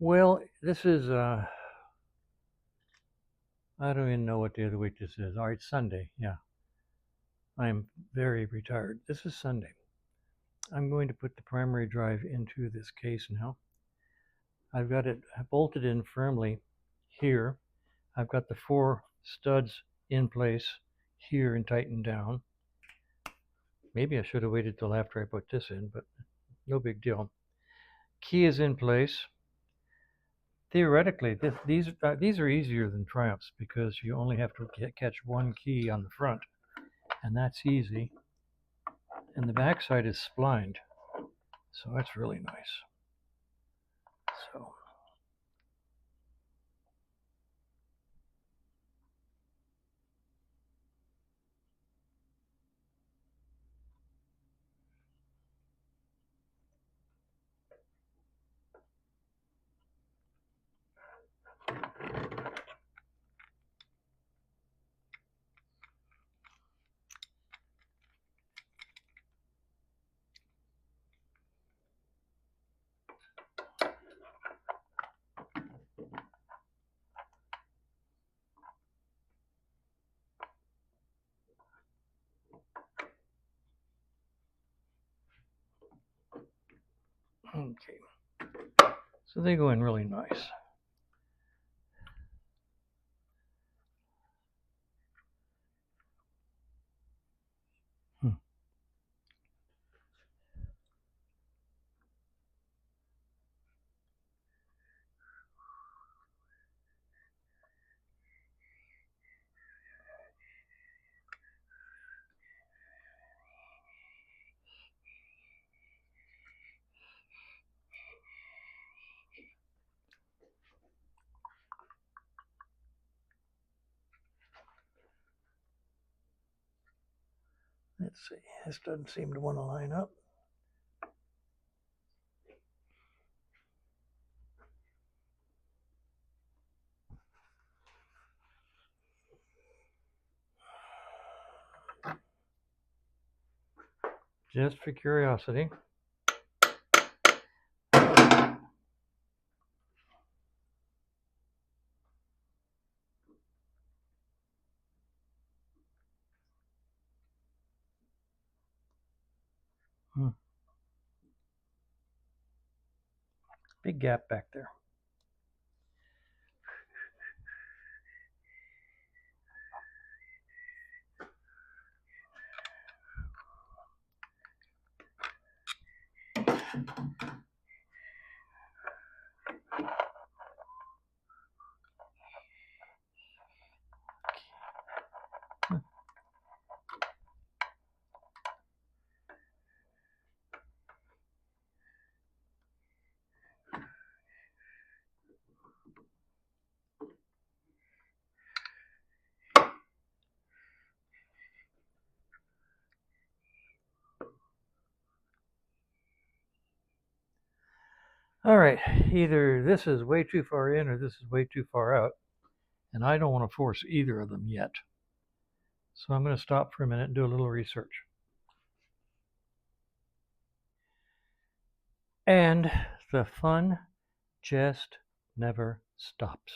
Well, this is, I don't even know what day of the week this is. All right, Sunday. Yeah, I'm very retired. This is Sunday. I'm going to put the primary drive into this case now. I've got it bolted in firmly here. I've got the 4 studs in place here and tightened down. Maybe I should have waited till after I put this in, but no big deal. Key is in place. Theoretically, these are easier than Triumphs because you only have to catch one key on the front, and that's easy. And the backside is splined, so that's really nice. So okay, so they go in really nice. Let's see, this doesn't seem to want to line up. Just for curiosity. Big gap back there. All right, either this is way too far in or this is way too far out, and I don't want to force either of them yet. So I'm going to stop for a minute and do a little research. And the fun just never stops.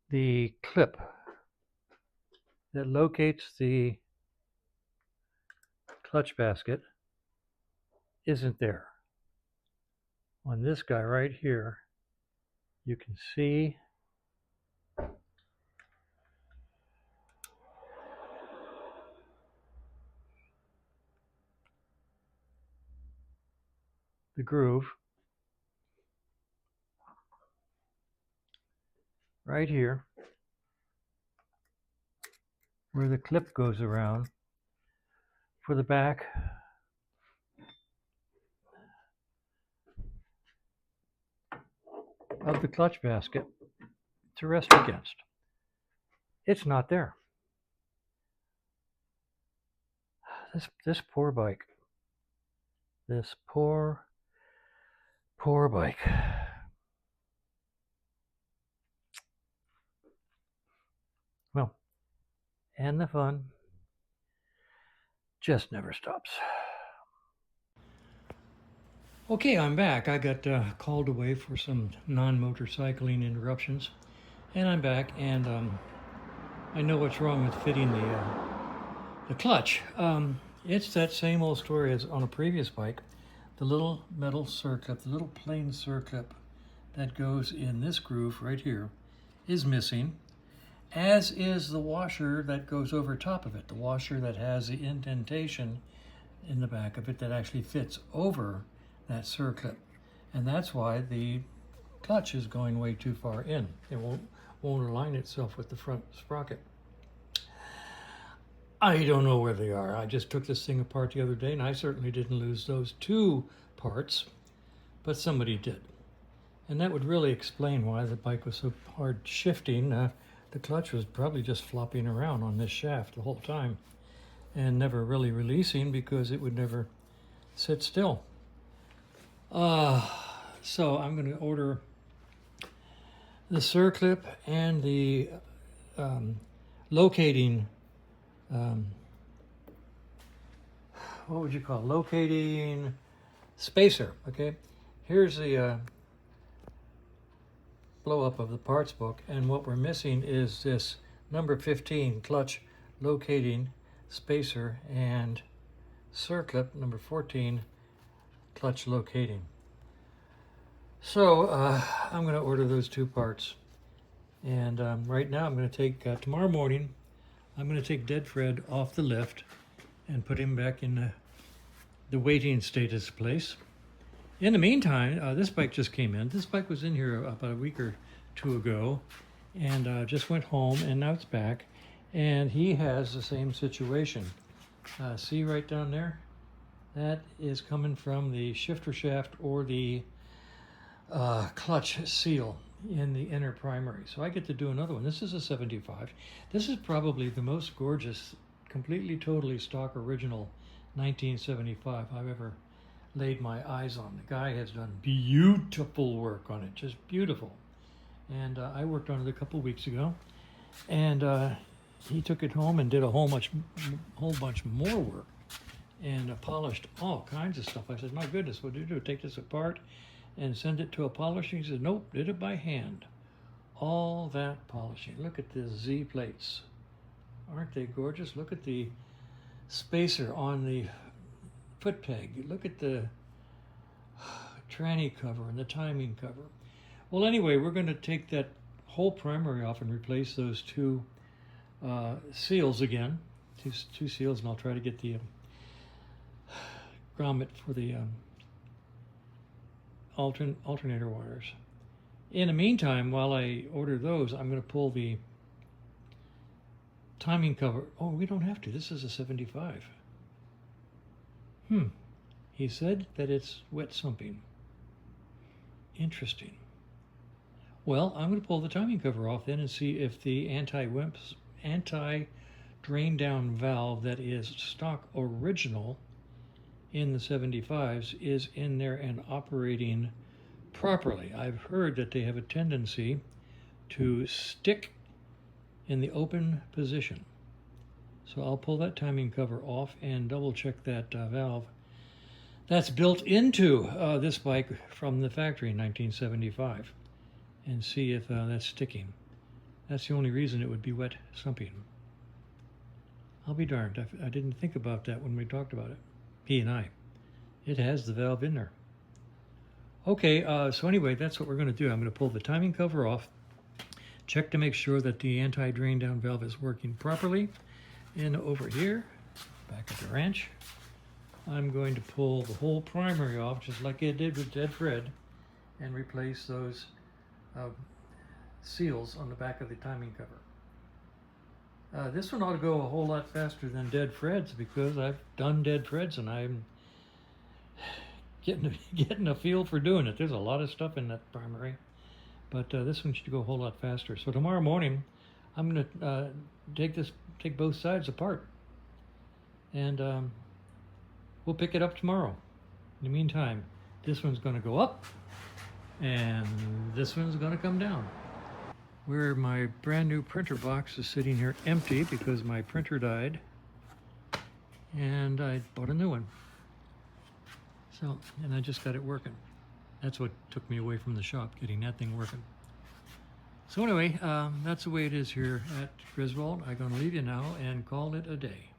The clip that locates the clutch basket isn't there. On this guy right here, you can see the groove right here where the clip goes around for the back of the clutch basket to rest against. It's not there. This poor bike. This poor bike. Well, and the fun just never stops. Okay, I'm back. I got called away for some non-motorcycling interruptions, and I'm back, and I know what's wrong with fitting the clutch. It's that same old story as on a previous bike. The little metal circlip, the little plain circlip that goes in this groove right here is missing, as is the washer that goes over top of it, the washer that has the indentation in the back of it that actually fits over that circlip. And that's why the clutch is going way too far in. It won't align itself with the front sprocket. I don't know where they are. I just took this thing apart the other day, and I certainly didn't lose those two parts, but somebody did. And that would really explain why the bike was so hard shifting. The clutch was probably just flopping around on this shaft the whole time and never really releasing because it would never sit still. So I'm going to order the circlip and the locating, what would you call it? Locating spacer, okay? Here's the blow up of the parts book, and what we're missing is this number 15 clutch locating spacer and circlip number 14 clutch locating. So I'm going to order those two parts, and right now I'm going to take tomorrow morning I'm going to take Dead Fred off the lift and put him back in the waiting status place. In the meantime, this bike just came in. This bike was in here about a week or two ago, and just went home, and now it's back, and he has the same situation. See right down there? That is coming from the shifter shaft or the clutch seal in the inner primary. So I get to do another one. This is a 75. This is probably the most gorgeous, completely, totally stock original 1975 I've ever laid my eyes on. The guy has done beautiful work on it, just beautiful. And I worked on it a couple weeks ago, and he took it home and did a whole bunch more work and polished all kinds of stuff. I said, my goodness, what do you do? Take this apart and send it to a polisher? He said, nope, did it by hand. All that polishing. Look at the Z plates. Aren't they gorgeous? Look at the spacer on the foot peg. Look at the tranny cover and the timing cover. Well, anyway, we're going to take that whole primary off and replace those two seals again. Two seals, and I'll try to get the grommet for the alternator wires. In the meantime, while I order those, I'm going to pull the timing cover. Oh, we don't have to. This is a 75. He said that it's wet sumping. Interesting. Well, I'm going to pull the timing cover off then and see if the anti-drain down valve that is stock original in the 75s is in there and operating properly. I've heard that they have a tendency to stick in the open position. So I'll pull that timing cover off and double check that valve that's built into this bike from the factory in 1975 and see if that's sticking. That's the only reason it would be wet sumping. I'll be darned. I didn't think about that when we talked about it. He and I. It has the valve in there. Okay, so anyway, that's what we're going to do. I'm going to pull the timing cover off, check to make sure that the anti-drain down valve is working properly. And over here, back at the wrench, I'm going to pull the whole primary off, just like I did with Dead Fred, and replace those seals on the back of the timing cover. This one ought to go a whole lot faster than Dead Fred's because I've done Dead Fred's and I'm getting a feel for doing it. There's a lot of stuff in that primary, but this one should go a whole lot faster. So tomorrow morning, I'm going to take both sides apart, and we'll pick it up tomorrow. In the meantime, this one's going to go up, and this one's going to come down. Where my brand new printer box is sitting here empty because my printer died and I bought a new one. So, and I just got it working. That's what took me away from the shop, getting that thing working. So anyway, that's the way it is here at Griswold. I'm going to leave you now and call it a day.